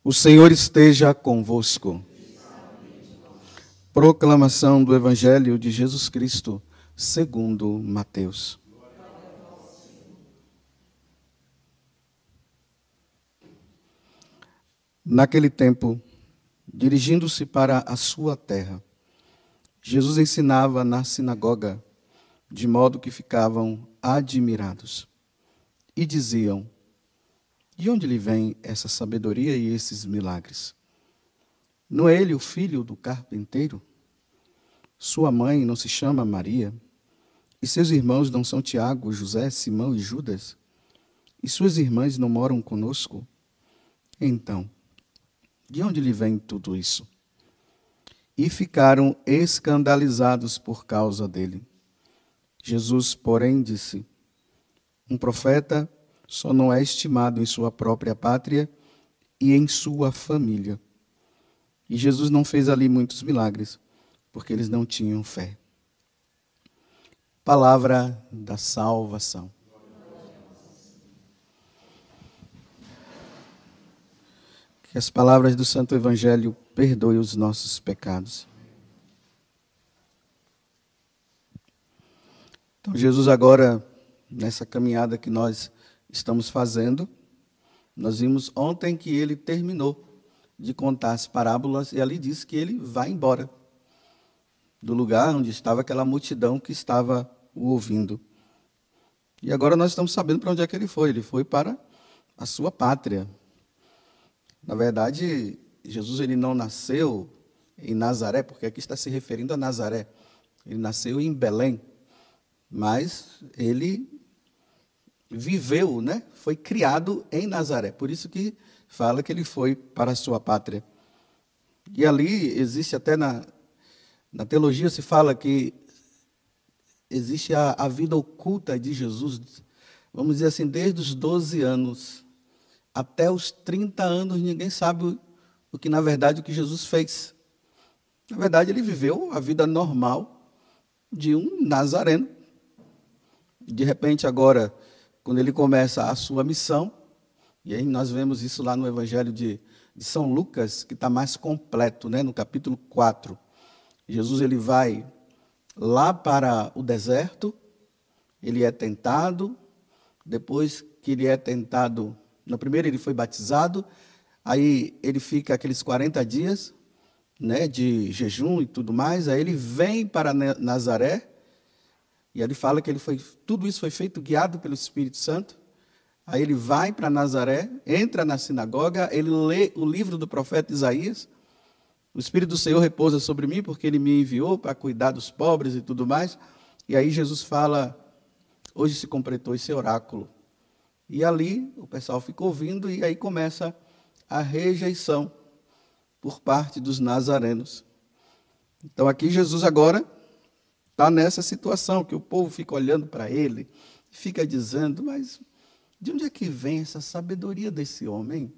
O Senhor esteja convosco. Proclamação do Evangelho de Jesus Cristo, segundo Mateus. Naquele tempo, dirigindo-se para a sua terra, Jesus ensinava na sinagoga, de modo que ficavam admirados. E diziam: de onde lhe vem essa sabedoria e esses milagres? Não é ele o filho do carpinteiro? Sua mãe não se chama Maria? E seus irmãos não são Tiago, José, Simão e Judas? E suas irmãs não moram conosco? Então, de onde lhe vem tudo isso? E ficaram escandalizados por causa dele. Jesus, porém, disse: um profeta só não é estimado em sua própria pátria e em sua família. E Jesus não fez ali muitos milagres, porque eles não tinham fé. Palavra da salvação. Que as palavras do Santo Evangelho perdoem os nossos pecados. Então, Jesus agora, nessa caminhada que nós estamos fazendo, nós vimos ontem que ele terminou de contar as parábolas e ali diz que ele vai embora do lugar onde estava aquela multidão que estava o ouvindo. E agora nós estamos sabendo para onde é que ele foi. Ele foi para a sua pátria. Na verdade, Jesus ele não nasceu em Nazaré, porque aqui está se referindo a Nazaré. Ele nasceu em Belém, mas ele viveu, foi criado em Nazaré. Por isso que fala que ele foi para a sua pátria. E ali existe até na teologia se fala que existe a vida oculta de Jesus, vamos dizer assim, desde os 12 anos até os 30 anos, ninguém sabe o que Jesus fez. Na verdade, ele viveu a vida normal de um nazareno. De repente, agora, quando ele começa a sua missão, e aí nós vemos isso lá no Evangelho de São Lucas, que está mais completo, no capítulo 4. Jesus ele vai lá para o deserto, ele é tentado, depois que ele é tentado, no primeiro ele foi batizado, aí ele fica aqueles 40 dias de jejum e tudo mais, aí ele vem para Nazaré, e ele fala que tudo isso foi feito guiado pelo Espírito Santo. Aí ele vai para Nazaré, entra na sinagoga, ele lê o livro do profeta Isaías. O Espírito do Senhor repousa sobre mim, porque ele me enviou para cuidar dos pobres e tudo mais. E aí Jesus fala: hoje se completou esse oráculo. E ali o pessoal fica ouvindo, e aí começa a rejeição por parte dos nazarenos. Então aqui Jesus agora está nessa situação, que o povo fica olhando para ele, fica dizendo: mas de onde é que vem essa sabedoria desse homem?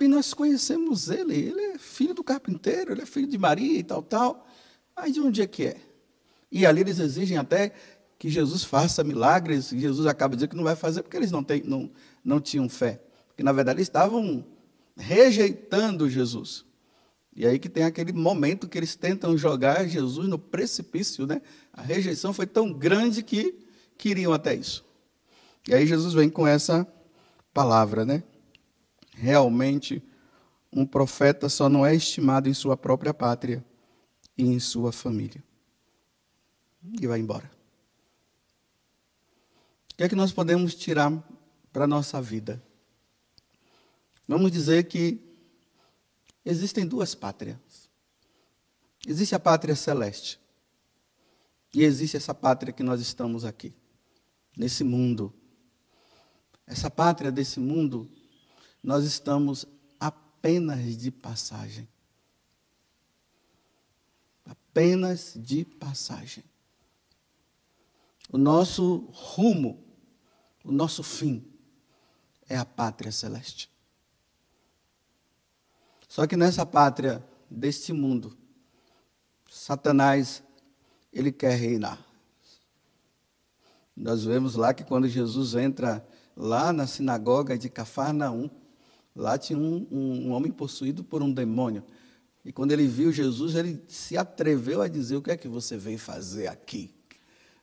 E nós conhecemos ele é filho do carpinteiro, ele é filho de Maria e tal, mas de onde é que é? E ali eles exigem até que Jesus faça milagres, e Jesus acaba dizendo que não vai fazer, porque eles não tinham fé, porque na verdade eles estavam rejeitando Jesus. E aí que tem aquele momento que eles tentam jogar Jesus no precipício, A rejeição foi tão grande que queriam até isso. E aí Jesus vem com essa palavra, Realmente, um profeta só não é estimado em sua própria pátria e em sua família. E vai embora. O que é que nós podemos tirar para a nossa vida? Vamos dizer que existem duas pátrias. Existe a pátria celeste. E existe essa pátria que nós estamos aqui, nesse mundo. Essa pátria desse mundo, nós estamos apenas de passagem. Apenas de passagem. O nosso rumo, o nosso fim, é a pátria celeste. Só que nessa pátria deste mundo, Satanás, ele quer reinar. Nós vemos lá que quando Jesus entra lá na sinagoga de Cafarnaum, Lá tinha um homem possuído por um demônio. E quando ele viu Jesus, ele se atreveu a dizer: o que é que você veio fazer aqui?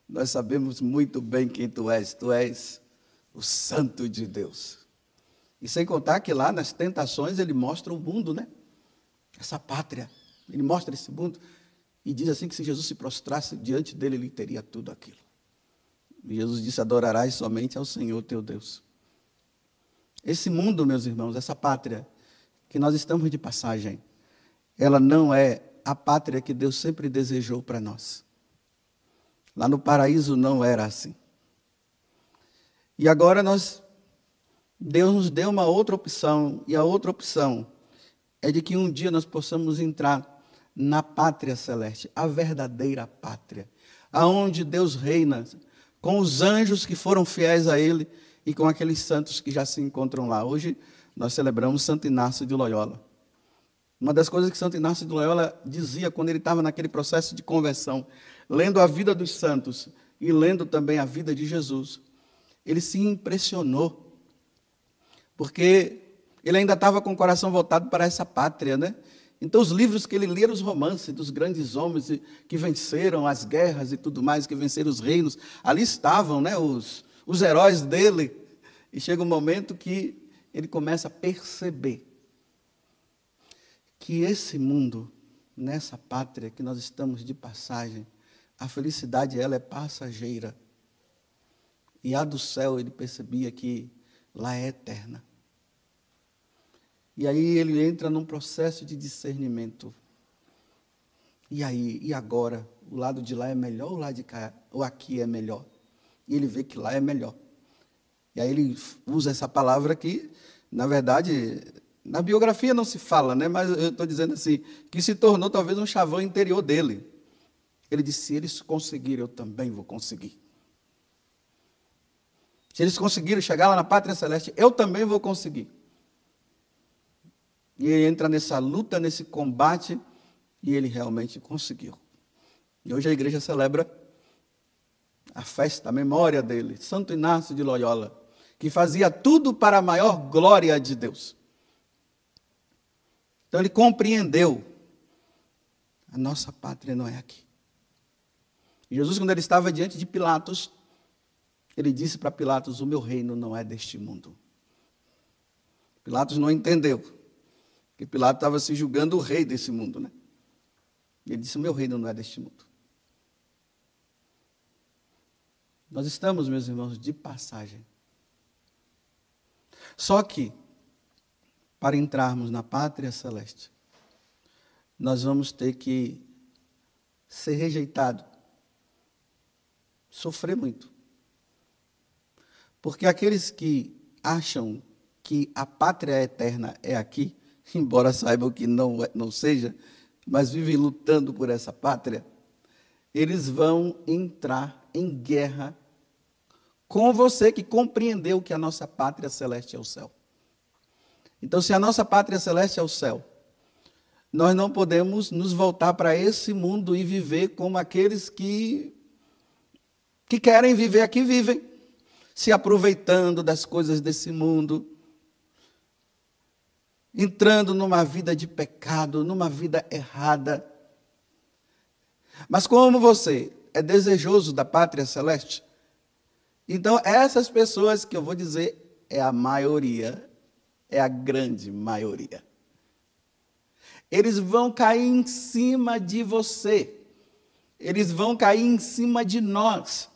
Nós sabemos muito bem quem tu és o Santo de Deus. E sem contar que lá nas tentações ele mostra o mundo, né? Essa pátria, ele mostra esse mundo e diz assim que se Jesus se prostrasse diante dele, ele teria tudo aquilo. E Jesus disse: adorarás somente ao Senhor teu Deus. Esse mundo, meus irmãos, essa pátria que nós estamos de passagem, ela não é a pátria que Deus sempre desejou para nós. Lá no paraíso não era assim. E agora Deus nos deu uma outra opção, e a outra opção é de que um dia nós possamos entrar na pátria celeste, a verdadeira pátria, aonde Deus reina com os anjos que foram fiéis a Ele e com aqueles santos que já se encontram lá. Hoje nós celebramos Santo Inácio de Loyola. Uma das coisas que Santo Inácio de Loyola dizia quando ele estava naquele processo de conversão, lendo a vida dos santos e lendo também a vida de Jesus, ele se impressionou, porque ele ainda estava com o coração voltado para essa pátria, né? Então os livros que ele lia, os romances dos grandes homens que venceram as guerras e tudo mais, que venceram os reinos, ali estavam, né, os heróis dele, e chega um momento que ele começa a perceber que esse mundo, nessa pátria que nós estamos de passagem, a felicidade ela é passageira. E a do céu ele percebia que lá é eterna. E aí ele entra num processo de discernimento. E aí, e agora? O lado de lá é melhor ou o lado de cá, ou aqui é melhor? E ele vê que lá é melhor. E aí ele usa essa palavra que, na verdade, na biografia não se fala, né? Mas eu estou dizendo assim, que se tornou talvez um chavão interior dele. Ele disse: se eles conseguirem, eu também vou conseguir. Se eles conseguiram chegar lá na pátria celeste, eu também vou conseguir. E ele entra nessa luta, nesse combate, e ele realmente conseguiu. E hoje a igreja celebra a festa, a memória dele, Santo Inácio de Loyola, que fazia tudo para a maior glória de Deus. Então ele compreendeu: a nossa pátria não é aqui. E Jesus, quando ele estava diante de Pilatos, ele disse para Pilatos: o meu reino não é deste mundo. Pilatos não entendeu, porque Pilatos estava se julgando o rei desse mundo, né? Ele disse: o meu reino não é deste mundo. Nós estamos, meus irmãos, de passagem. Só que, para entrarmos na pátria celeste, nós vamos ter que ser rejeitados, sofrer muito. Porque aqueles que acham que a pátria eterna é aqui, embora saibam que não seja, mas vivem lutando por essa pátria, eles vão entrar em guerra com você que compreendeu que a nossa pátria celeste é o céu. Então, se a nossa pátria celeste é o céu, nós não podemos nos voltar para esse mundo e viver como aqueles que querem viver aqui vivem, se aproveitando das coisas desse mundo, entrando numa vida de pecado, numa vida errada. Mas como você é desejoso da pátria celeste, então essas pessoas que eu vou dizer é a maioria, é a grande maioria. Eles vão cair em cima de você, eles vão cair em cima de nós,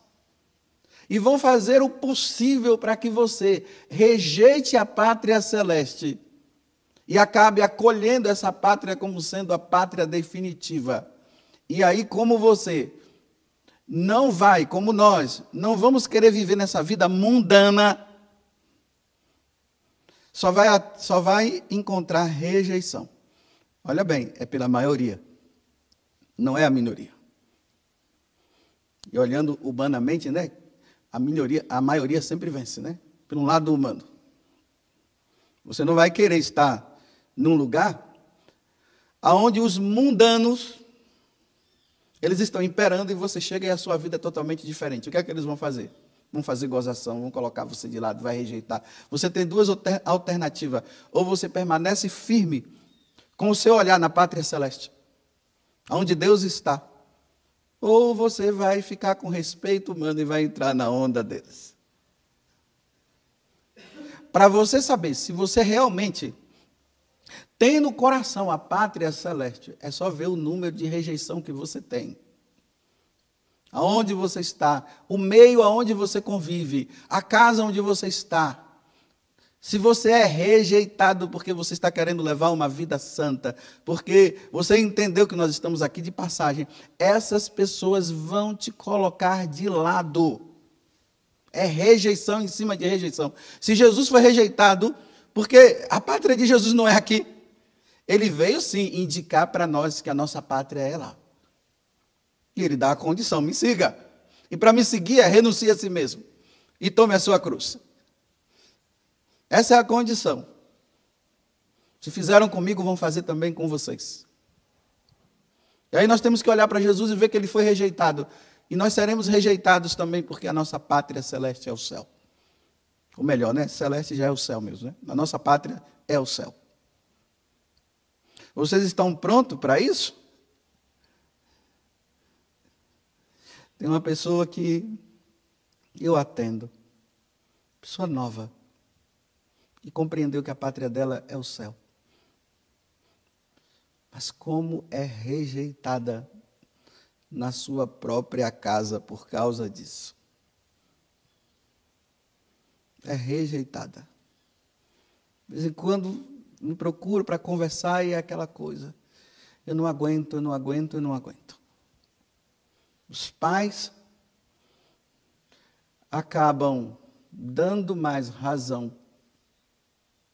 e vão fazer o possível para que você rejeite a pátria celeste e acabe acolhendo essa pátria como sendo a pátria definitiva. E aí, como você não vai, como nós, não vamos querer viver nessa vida mundana, só vai encontrar rejeição. Olha bem, é pela maioria, não é a minoria. E olhando humanamente, né, a maioria sempre vence, né? Pelo lado humano. Você não vai querer estar num lugar onde os mundanos eles estão imperando e você chega e a sua vida é totalmente diferente. O que é que eles vão fazer? vão fazer gozação, vão colocar você de lado, vai rejeitar. Você tem duas alternativas. Ou você permanece firme com o seu olhar na pátria celeste, onde Deus está. Ou você vai ficar com respeito humano e vai entrar na onda deles. Para você saber se você realmente tem no coração a pátria celeste, é só ver o número de rejeição que você tem. Aonde você está, o meio aonde você convive, a casa onde você está. Se você é rejeitado porque você está querendo levar uma vida santa, porque você entendeu que nós estamos aqui de passagem, essas pessoas vão te colocar de lado. É rejeição em cima de rejeição. Se Jesus foi rejeitado, porque a pátria de Jesus não é aqui, ele veio sim indicar para nós que a nossa pátria é lá. E ele dá a condição, me siga. E para me seguir, renuncie a si mesmo. E tome a sua cruz. Essa é a condição. Se fizeram comigo, vão fazer também com vocês. E aí nós temos que olhar para Jesus e ver que ele foi rejeitado. E nós seremos rejeitados também, porque a nossa pátria celeste é o céu. Ou melhor, né? Celeste já é o céu mesmo, né? A nossa pátria é o céu. Vocês estão prontos para isso? Tem uma pessoa que eu atendo, pessoa nova, e compreendeu que a pátria dela é o céu. Mas como é rejeitada na sua própria casa por causa disso. É rejeitada. De vez em quando me procuro para conversar e é aquela coisa. Eu não aguento, eu não aguento, eu não aguento. Os pais acabam dando mais razão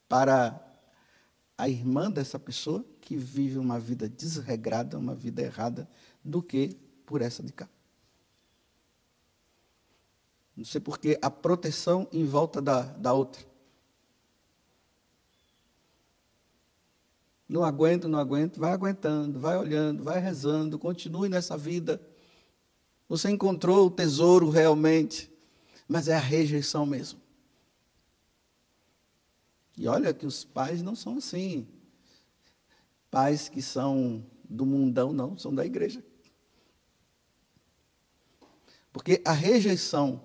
para a irmã dessa pessoa, que vive uma vida desregrada, uma vida errada, do que por essa de cá. Não sei porque a proteção em volta da outra. Não aguento, não aguento, vai aguentando, vai olhando, vai rezando, continue nessa vida. Você encontrou o tesouro realmente, mas é a rejeição mesmo. E olha que os pais não são assim. Pais que são do mundão, não, são da igreja. Porque a rejeição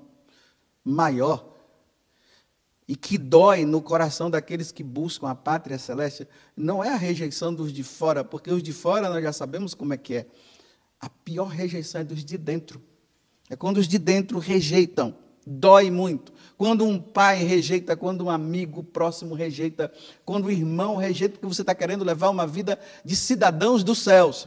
maior e que dói no coração daqueles que buscam a pátria celeste não é a rejeição dos de fora, porque os de fora nós já sabemos como é que é. A pior rejeição é dos de dentro. É quando os de dentro rejeitam. Dói muito. Quando um pai rejeita, quando um amigo próximo rejeita, quando o irmão rejeita, porque você está querendo levar uma vida de cidadãos dos céus.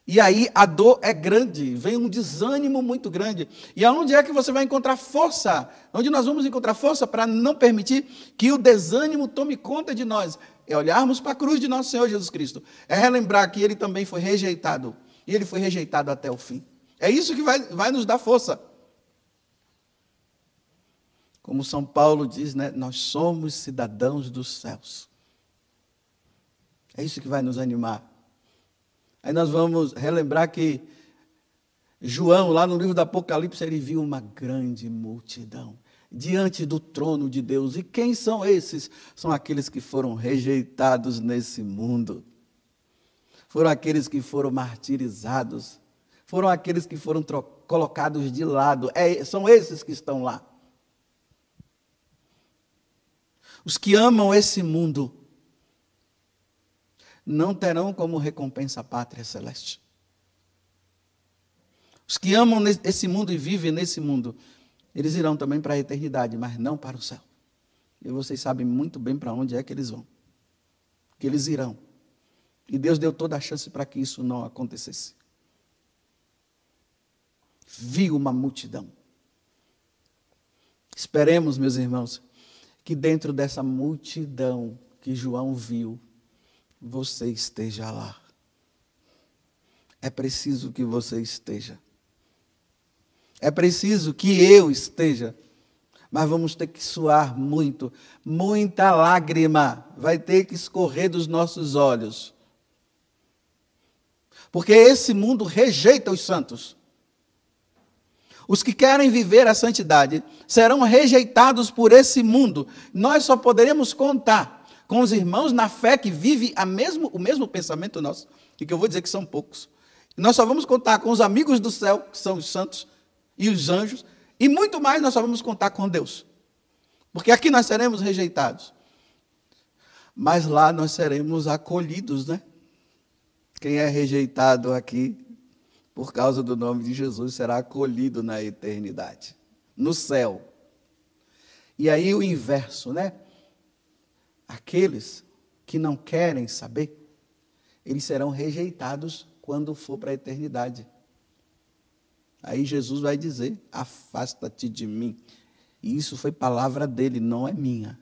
E aí a dor é grande, vem um desânimo muito grande. E aonde é que você vai encontrar força? Onde nós vamos encontrar força para não permitir que o desânimo tome conta de nós? É olharmos para a cruz de nosso Senhor Jesus Cristo. É relembrar que ele também foi rejeitado. E ele foi rejeitado até o fim. É isso que vai nos dar força. Como São Paulo diz, né? Nós somos cidadãos dos céus. É isso que vai nos animar. Aí nós vamos relembrar que João, lá no livro do Apocalipse, ele viu uma grande multidão diante do trono de Deus. E quem são esses? São aqueles que foram rejeitados nesse mundo. Foram aqueles que foram martirizados. Foram aqueles que foram colocados de lado. São esses que estão lá. Os que amam esse mundo não terão como recompensa a pátria celeste. Os que amam esse mundo e vivem nesse mundo, eles irão também para a eternidade, mas não para o céu. E vocês sabem muito bem para onde é que eles vão. Que eles irão. E Deus deu toda a chance para que isso não acontecesse. Viu uma multidão. Esperemos, meus irmãos, que dentro dessa multidão que João viu, você esteja lá. É preciso que você esteja. É preciso que eu esteja. Mas vamos ter que suar muito. Muita lágrima vai ter que escorrer dos nossos olhos. Porque esse mundo rejeita os santos. Os que querem viver a santidade serão rejeitados por esse mundo. Nós só poderemos contar com os irmãos na fé que vivem o mesmo pensamento nosso, e que eu vou dizer que são poucos. Nós só vamos contar com os amigos do céu, que são os santos e os anjos, e muito mais nós só vamos contar com Deus. Porque aqui nós seremos rejeitados. Mas lá nós seremos acolhidos, né? Quem é rejeitado aqui, por causa do nome de Jesus, será acolhido na eternidade, no céu. E aí o inverso, né? Aqueles que não querem saber, eles serão rejeitados quando for para a eternidade. Aí Jesus vai dizer, afasta-te de mim. E isso foi palavra dele, não é minha.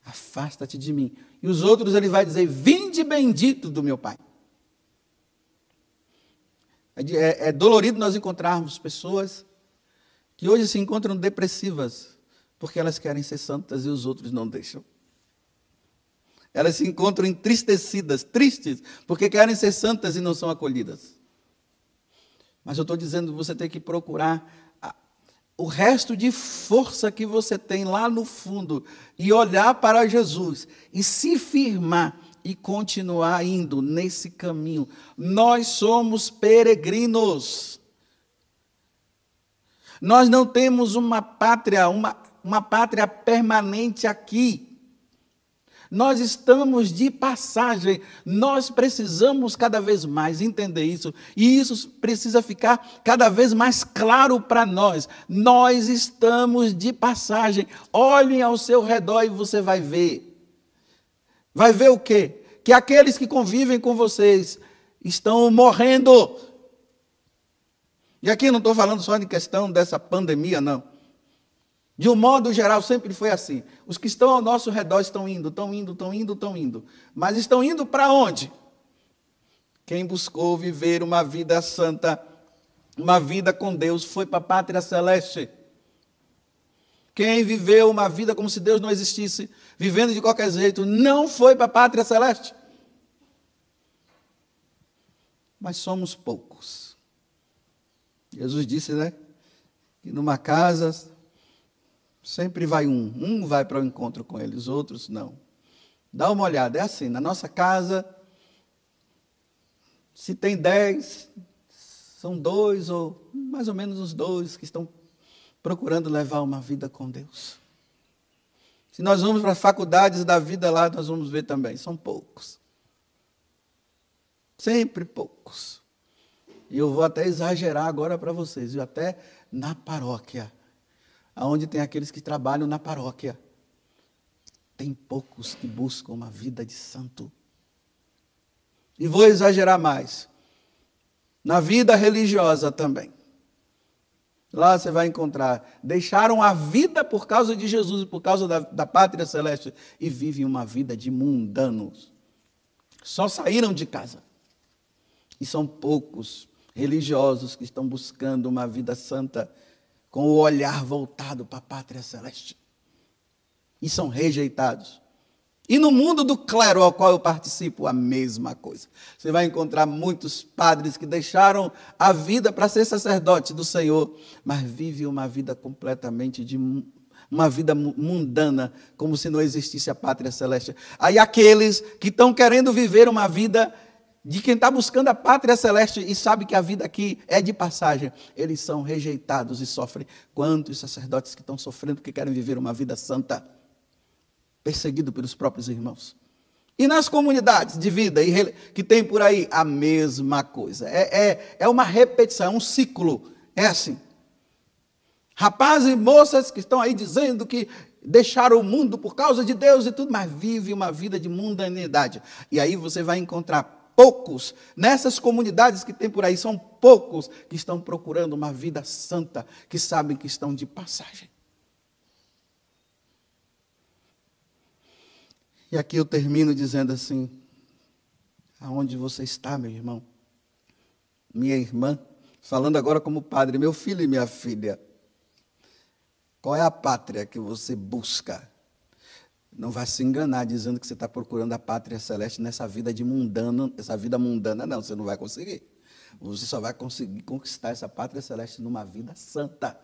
Afasta-te de mim. E os outros ele vai dizer, vinde bendito do meu Pai. É dolorido nós encontrarmos pessoas que hoje se encontram depressivas, porque elas querem ser santas e os outros não deixam. Elas se encontram entristecidas, tristes, porque querem ser santas e não são acolhidas. Mas eu estou dizendo, você tem que procurar o resto de força que você tem lá no fundo e olhar para Jesus e se firmar e continuar indo nesse caminho. Nós somos peregrinos. Nós não temos uma pátria, uma pátria permanente aqui. Nós estamos de passagem, nós precisamos cada vez mais entender isso, e isso precisa ficar cada vez mais claro para nós. Nós estamos de passagem. Olhem ao seu redor e você vai ver. Vai ver o quê? Que aqueles que convivem com vocês estão morrendo. E aqui não estou falando só de questão dessa pandemia, não. De um modo geral, sempre foi assim. Os que estão ao nosso redor estão indo. Mas estão indo para onde? Quem buscou viver uma vida santa, uma vida com Deus, foi para a pátria celeste. Quem viveu uma vida como se Deus não existisse, vivendo de qualquer jeito, não foi para a pátria celeste. Mas somos poucos. Jesus disse, né? Que numa casa sempre vai um vai para o encontro com ele, os outros não. Dá uma olhada, é assim, na nossa casa, se tem 10, são 2 ou mais ou menos os 2 que estão procurando levar uma vida com Deus. Se nós vamos para as faculdades da vida lá, nós vamos ver também, são poucos. Sempre poucos. E eu vou até exagerar agora para vocês, e até na paróquia, onde tem aqueles que trabalham na paróquia, tem poucos que buscam uma vida de santo. E vou exagerar mais, na vida religiosa também. Lá você vai encontrar, deixaram a vida por causa de Jesus, por causa da pátria celeste, e vivem uma vida de mundanos. Só saíram de casa. E são poucos religiosos que estão buscando uma vida santa, com o olhar voltado para a pátria celeste. E são rejeitados. E no mundo do clero ao qual eu participo, a mesma coisa. Você vai encontrar muitos padres que deixaram a vida para ser sacerdote do Senhor, mas vivem uma vida completamente uma vida mundana, como se não existisse a pátria celeste. Aí aqueles que estão querendo viver uma vida de quem está buscando a pátria celeste e sabe que a vida aqui é de passagem, eles são rejeitados e sofrem. Quantos sacerdotes que estão sofrendo porque querem viver uma vida santa, perseguido pelos próprios irmãos. E nas comunidades de vida que tem por aí, a mesma coisa. É uma repetição, é um ciclo. É assim. Rapazes e moças que estão aí dizendo que deixaram o mundo por causa de Deus e tudo, mas vivem uma vida de mundanidade. E aí você vai encontrar poucos, nessas comunidades que tem por aí, são poucos que estão procurando uma vida santa, que sabem que estão de passagem. E aqui eu termino dizendo assim, aonde você está, meu irmão, minha irmã, falando agora como padre, meu filho e minha filha, qual é a pátria que você busca? Não vai se enganar dizendo que você está procurando a pátria celeste nessa vida de mundano, essa vida mundana, não, você não vai conseguir. Você só vai conseguir conquistar essa pátria celeste numa vida santa.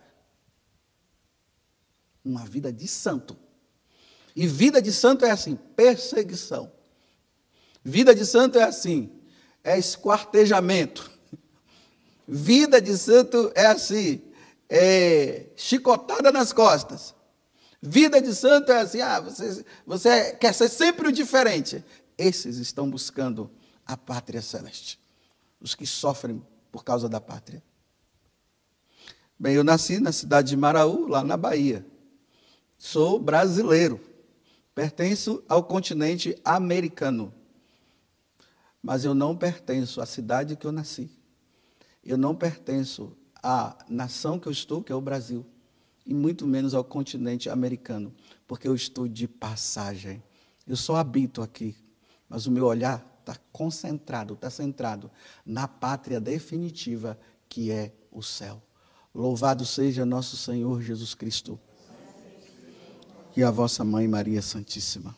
Uma vida de santo. E vida de santo é assim, perseguição. Vida de santo é assim, é esquartejamento. Vida de santo é assim, é chicotada nas costas. Vida de santo é assim, você quer ser sempre o diferente. Esses estão buscando a pátria celeste. Os que sofrem por causa da pátria. Bem, eu nasci na cidade de Maraú, lá na Bahia. Sou brasileiro. Pertenço ao continente americano. Mas eu não pertenço à cidade que eu nasci. Eu não pertenço à nação que eu estou, que é o Brasil. E muito menos ao continente americano, porque eu estou de passagem. Eu só habito aqui, mas o meu olhar está concentrado, está centrado na pátria definitiva, que é o céu. Louvado seja nosso Senhor Jesus Cristo e a vossa Mãe Maria Santíssima.